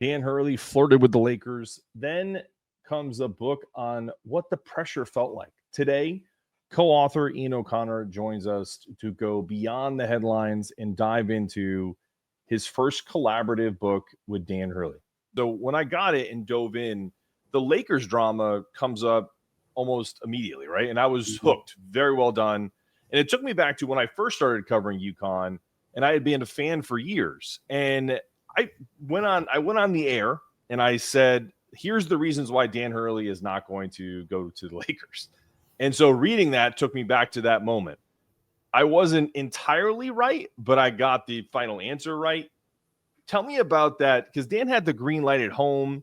Dan Hurley flirted with the Lakers. Then comes a book on what the pressure felt like. Today, co-author Ian O'Connor joins us to go beyond the headlines and dive into his first collaborative book with Dan Hurley. So when I got it and dove in, the Lakers drama comes up almost immediately, right? And I was hooked. Very well done. And it took me back to when I first started covering UConn, and I had been a fan for years. And I went on the air and I said, here's the reasons why Dan Hurley is not going to go to the Lakers. And so reading that took me back to that moment. I wasn't entirely right, but I got the final answer right. Tell me about that, because Dan had the green light at home.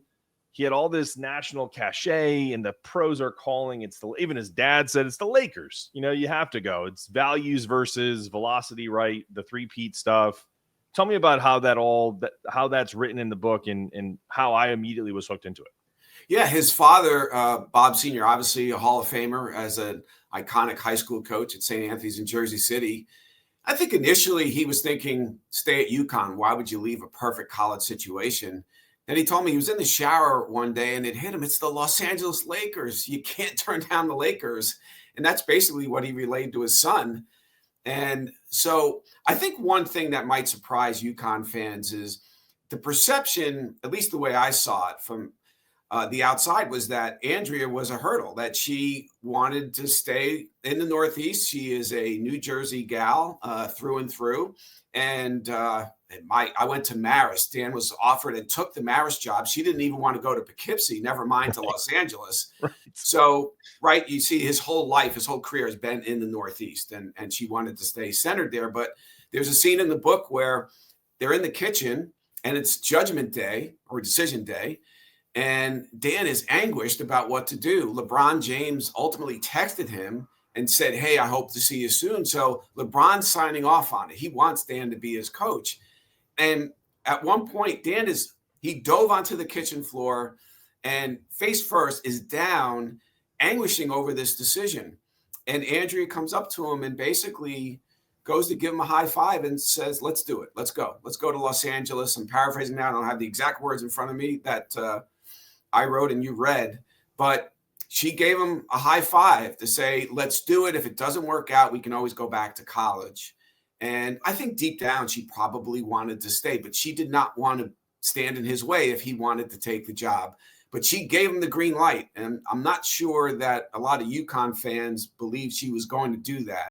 He had all this national cachet, and the pros are calling even his dad said it's the Lakers. You have to go. It's values versus velocity, right? The three-peat stuff. Tell me about how that's written in the book and how I immediately was hooked into it. Yeah, his father, Bob Sr., obviously a Hall of Famer as an iconic high school coach at St. Anthony's in Jersey City. I think initially he was thinking, stay at UConn. Why would you leave a perfect college situation? Then he told me he was in the shower one day and it hit him. It's the Los Angeles Lakers. You can't turn down the Lakers. And that's basically what he relayed to his son. And so I think one thing that might surprise UConn fans is the perception, at least the way I saw it from the outside, was that Andrea was a hurdle, that she wanted to stay in the Northeast. She is a New Jersey gal through and through. And I went to Marist. Dan was offered and took the Marist job. She didn't even want to go to Poughkeepsie, never mind to Los Angeles. Right. So, right, you see his whole life, his whole career has been in the Northeast, and she wanted to stay centered there. But there's a scene in the book where they're in the kitchen and it's judgment day or decision day. And Dan is anguished about what to do. LeBron James ultimately texted him and said, hey, I hope to see you soon. So LeBron's signing off on it. He wants Dan to be his coach. And at one point, he dove onto the kitchen floor and face first is down, anguishing over this decision. And Andrea comes up to him and basically goes to give him a high five and says, let's do it. Let's go. Let's go to Los Angeles. I'm paraphrasing now. I don't have the exact words in front of me that I wrote and you read, but she gave him a high five to say, let's do it. If it doesn't work out, we can always go back to college. And I think deep down, she probably wanted to stay, but she did not want to stand in his way if he wanted to take the job. But she gave him the green light. And I'm not sure that a lot of UConn fans believed she was going to do that.